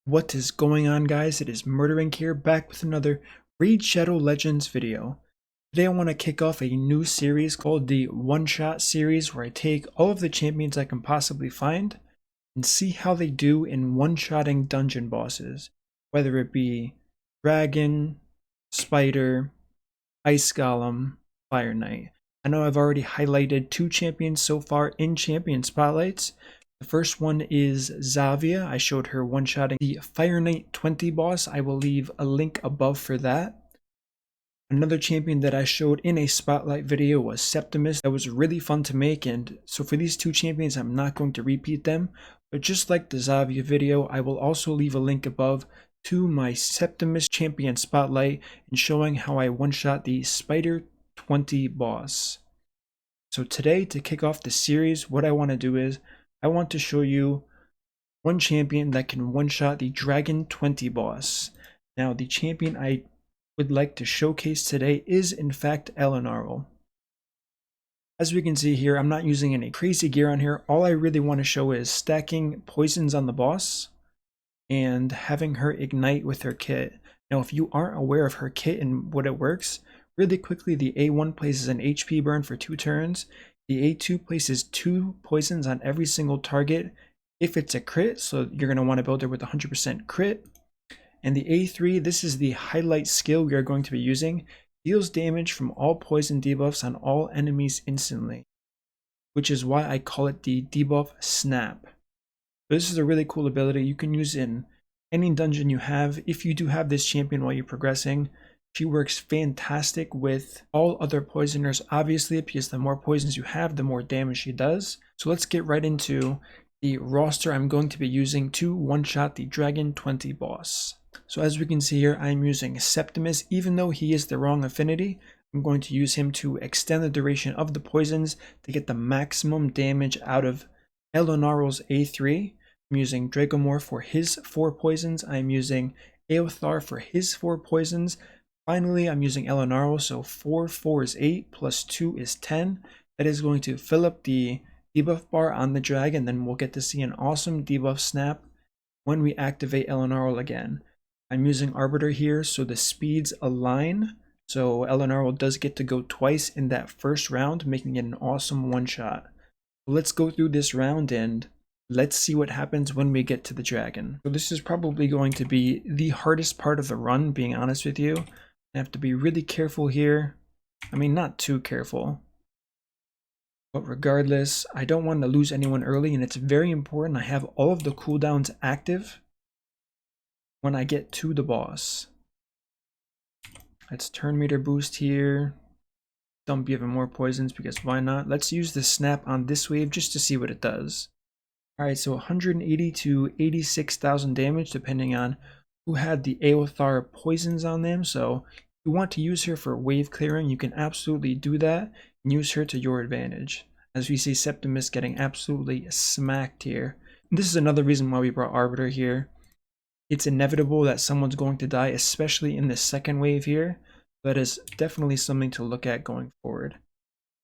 What is going on, guys? It is MurderInc here, back with another Raid Shadow Legends video. Today I want to kick off a new series called the One Shot series, where I take all of the champions I can possibly find and see how they do in one-shotting dungeon bosses, whether it be Dragon, Spider, Ice Golem, Fire Knight. I know I've already highlighted two champions so far in champion spotlights. The first one is Zavia. I showed her one-shotting the Fire Knight 20 boss. I will leave a link above for that. Another champion that I showed in a spotlight video was Septimus. That was really fun to make, and so for these two champions I'm not going to repeat them, but just like the Zavia video, I will also leave a link above to my Septimus champion spotlight and showing how I one-shot the Spider 20 boss. So today, to kick off the series, what I want to do is I want to show you one champion that can one-shot the Dragon 20 boss. Now, the champion I would like to showcase today is in fact Elenaril. As we can see here, I'm not using any crazy gear on here. All I really want to show is stacking poisons on the boss and having her ignite with her kit. Now, if you aren't aware of her kit and what it works, really quickly, the A1 places an HP burn for 2 turns. The A2 places 2 poisons on every single target if it's a crit, so you're going to want to build her with 100% crit. And the A3, this is the highlight skill we are going to be using, deals damage from all poison debuffs on all enemies instantly, which is why I call it the debuff snap. This is a really cool ability you can use in any dungeon you have. If you do have this champion while you're progressing, she works fantastic with all other poisoners, obviously, because the more poisons you have, the more damage she does. So let's get right into the roster I'm going to be using to one-shot the Dragon 20 boss. So as we can see here, I'm using Septimus. Even though he is the wrong affinity, I'm going to use him to extend the duration of the poisons to get the maximum damage out of Elenaril's A3. I'm using Dracomorph for his 4 poisons. I'm using Eothar for his 4 poisons. Finally, I'm using Elenaril, so 4 is 8, plus 2 is 10. That is going to fill up the debuff bar on the dragon, then we'll get to see an awesome debuff snap when we activate Elenaril again. I'm using Arbiter here, so the speeds align, so Elenaril does get to go twice in that first round, making it an awesome one-shot. Let's go through this round and let's see what happens when we get to the dragon. So this is probably going to be the hardest part of the run, being honest with you. I have to be really careful here. I mean, not too careful. But regardless, I don't want to lose anyone early, and it's very important I have all of the cooldowns active when I get to the boss. Let's turn meter boost here. Dump even more poisons, because why not? Let's use the snap on this wave just to see what it does. Alright, so 180 to 86,000 damage depending on who had the Eothar poisons on them. So if you want to use her for wave clearing, you can absolutely do that and use her to your advantage. As we see Septimus getting absolutely smacked here. This is another reason why we brought Arbiter here. It's inevitable that someone's going to die, especially in the second wave here. That is definitely something to look at going forward.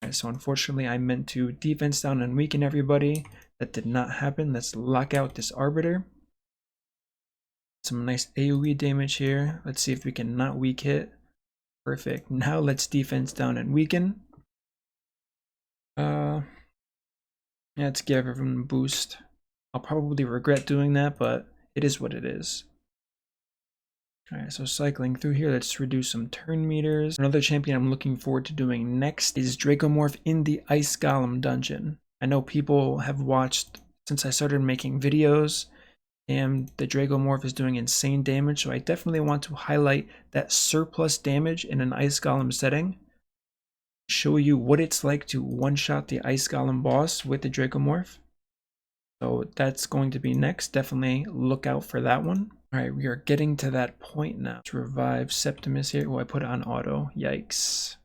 Alright, so unfortunately I meant to defense down and weaken everybody. That did not happen. Let's lock out this Arbiter. Some nice AoE damage here. Let's see if we can not weak hit. Perfect. Now let's defense down and weaken. Yeah, let's give everyone a boost. I'll probably regret doing that, but it is what it is. Alright, so cycling through here, let's reduce some turn meters. Another champion I'm looking forward to doing next is Dracomorph in the Ice Golem dungeon. I know people have watched since I started making videos, and the Dracomorph is doing insane damage, so I definitely want to highlight that surplus damage in an Ice Golem setting. Show you what it's like to one-shot the Ice Golem boss with the Dracomorph. So that's going to be next. Definitely look out for that one. Alright, we are getting to that point now. To revive Septimus here. Oh, I put it on auto. Yikes.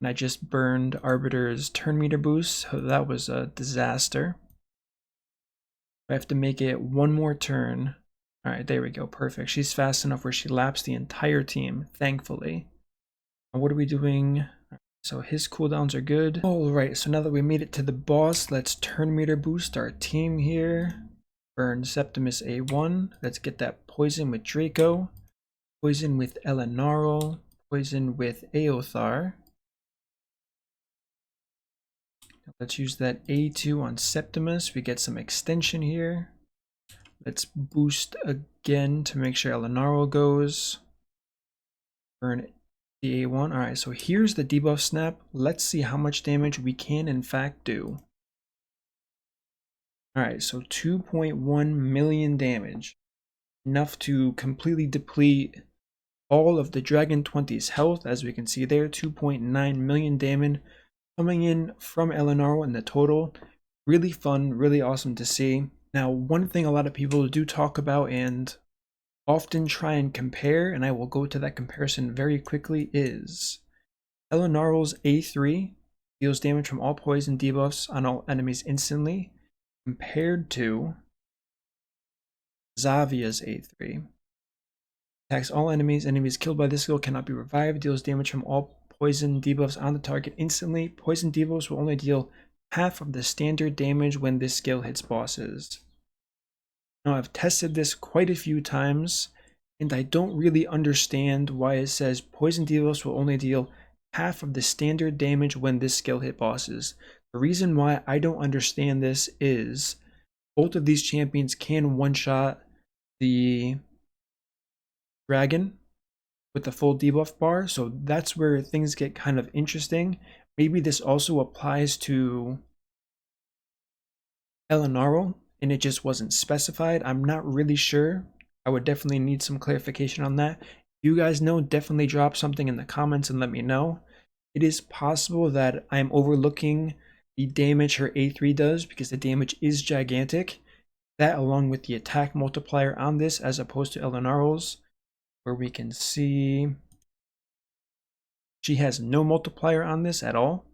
And I just burned Arbiter's turn meter boost, so that was a disaster. I have to make it one more turn. Alright, there we go. Perfect. She's fast enough where she laps the entire team, thankfully. What are we doing? So his cooldowns are good. Alright, so now that we made it to the boss, let's turn meter boost our team here. Burn Septimus A1. Let's get that poison with Draco. Poison with Elenaril. Poison with Aothar. Let's use that A2 on Septimus. We get some extension here. Let's boost again to make sure Elenaril goes. Burn the A1. Alright, so here's the debuff snap. Let's see how much damage we can in fact do. Alright, so 2.1 million damage. Enough to completely deplete all of the Dragon 20's health, as we can see there. 2.9 million damage coming in from Elenaril in the total. Really fun, really awesome to see. Now, one thing a lot of people do talk about and often try and compare, and I will go to that comparison very quickly, is Elenaril's A3 deals damage from all poison debuffs on all enemies instantly, compared to Xavia's A3. Attacks all enemies. Enemies killed by this skill cannot be revived. Deals damage from all poison debuffs on the target instantly. Poison debuffs will only deal half of the standard damage when this skill hits bosses. Now, I've tested this quite a few times, and I don't really understand why it says poison debuffs will only deal half of the standard damage when this skill hit bosses. The reason why I don't understand this is both of these champions can one-shot the dragon with the full debuff bar, so that's where things get kind of interesting. Maybe this also applies to Elenaril, and it just wasn't specified. I'm not really sure. I would definitely need some clarification on that. If you guys know, definitely drop something in the comments and let me know. It is possible that I'm overlooking the damage her A3 does, because the damage is gigantic. That, along with the attack multiplier on this as opposed to Elenaril's, where we can see she has no multiplier on this at all.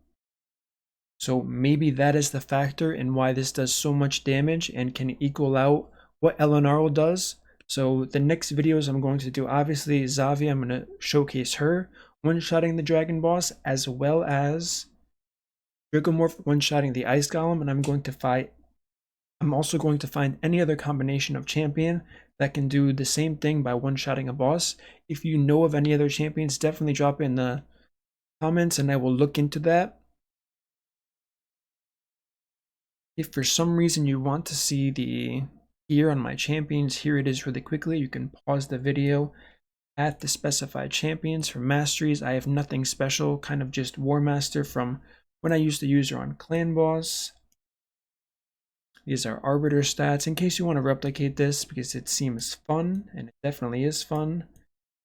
So maybe that is the factor in why this does so much damage and can equal out what Elenaril does. So the next videos I'm going to do, obviously Xavia, I'm going to showcase her one-shotting the dragon boss, as well as Dragomorph one-shotting the ice golem, and I'm also going to find any other combination of champion that can do the same thing by one-shotting a boss. If you know of any other champions, definitely drop it in the comments and I will look into that. If for some reason you want to see the gear on my champions, here it is really quickly. You can pause the video at the specified champions. For masteries, I have nothing special, kind of just War Master from when I used to use her on Clan Boss. These are Arbiter stats, in case you want to replicate this, because it seems fun, and it definitely is fun.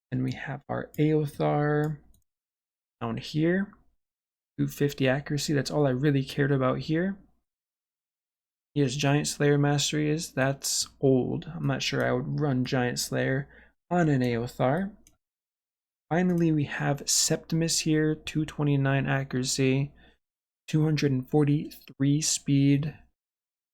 And we have our Aothar down here, 250 accuracy, that's all I really cared about here. Here's Giant Slayer Mastery is, that's old. I'm not sure I would run Giant Slayer on an Aothar. Finally, we have Septimus here, 229 accuracy, 243 speed.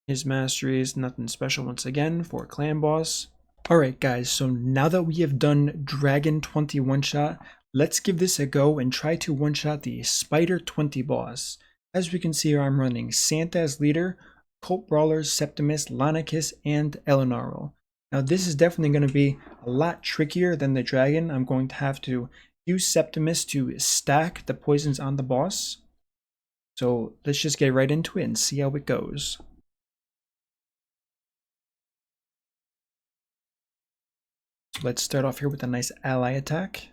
His mastery is nothing special once again for Clan Boss. Alright guys, so now that we have done Dragon 20 one-shot, let's give this a go and try to one-shot the Spider 20 boss. As we can see here, I'm running Santa as leader, Cult Brawlers, Septimus, Lanicus, and Elenaril. Now this is definitely going to be a lot trickier than the dragon. I'm going to have to use Septimus to stack the poisons on the boss. So let's just get right into it and see how it goes. Let's start off here with a nice ally attack.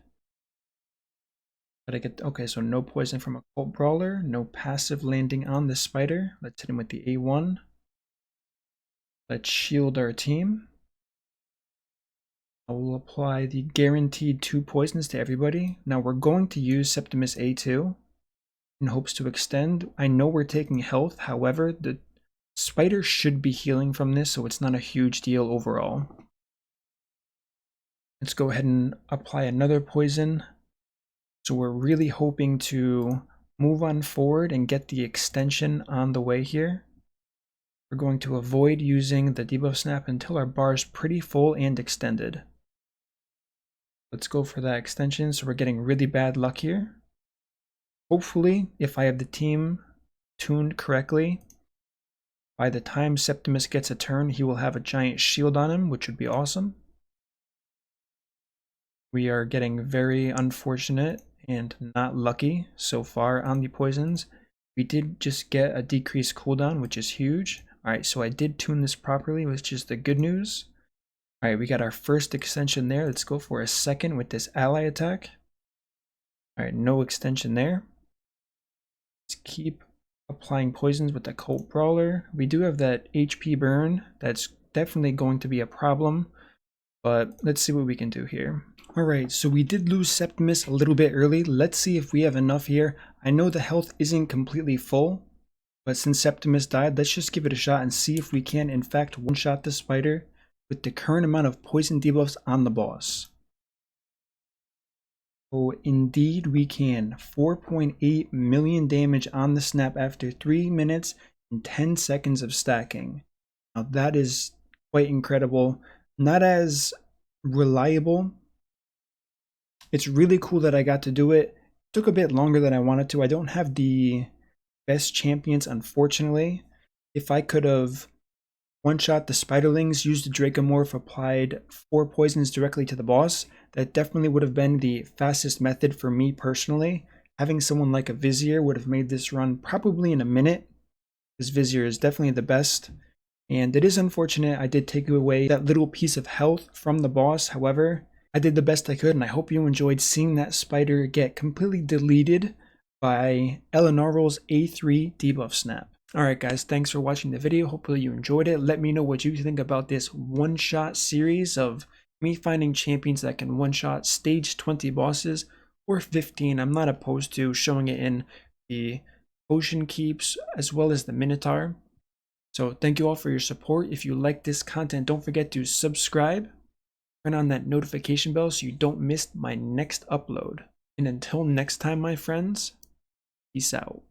Okay, so no poison from a Cult Brawler, no passive landing on the spider. Let's hit him with the A1. Let's shield our team. I will apply the guaranteed 2 poisons to everybody. Now we're going to use Septimus A2 in hopes to extend. I know we're taking health, however, the spider should be healing from this, so it's not a huge deal overall. Let's go ahead and apply another poison. So we're really hoping to move on forward and get the extension on the way here. We're going to avoid using the debuff snap until our bar is pretty full and extended. Let's go for that extension, so we're getting really bad luck here. Hopefully, if I have the team tuned correctly, By the time Septimus gets a turn, he will have a giant shield on him, which would be awesome. We are getting very unfortunate and not lucky so far on the poisons. We did just get a decreased cooldown, which is huge. Alright, so I did tune this properly, which is the good news. Alright, we got our first extension there. Let's go for a second with this ally attack. Alright, no extension there. Let's keep applying poisons with the Cult Brawler. We do have that HP burn. That's definitely going to be a problem, but let's see what we can do here. Alright, so we did lose Septimus a little bit early. Let's see if we have enough here. I know the health isn't completely full, but since Septimus died, let's just give it a shot and see if we can in fact one-shot the spider with the current amount of poison debuffs on the boss. Oh, indeed we can. 4.8 million damage on the snap after 3 minutes and 10 seconds of stacking. Now that is quite incredible. Not as reliable. It's really cool that I got to do it. It took a bit longer than I wanted to. I don't have the best champions, unfortunately. If I could have one-shot the spiderlings, used the Dracomorph, applied 4 poisons directly to the boss, that definitely would have been the fastest method for me personally. Having someone like a Vizier would have made this run probably in a minute. This Vizier is definitely the best. And it is unfortunate I did take away that little piece of health from the boss. However, I did the best I could, and I hope you enjoyed seeing that spider get completely deleted by Elenaril's A3 debuff snap. Alright guys, thanks for watching the video. Hopefully you enjoyed it. Let me know what you think about this one-shot series of me finding champions that can one-shot stage 20 bosses or 15. I'm not opposed to showing it in the potion keeps as well as the Minotaur. So thank you all for your support. If you like this content, don't forget to subscribe. Turn on that notification bell so you don't miss my next upload. And until next time, my friends, peace out.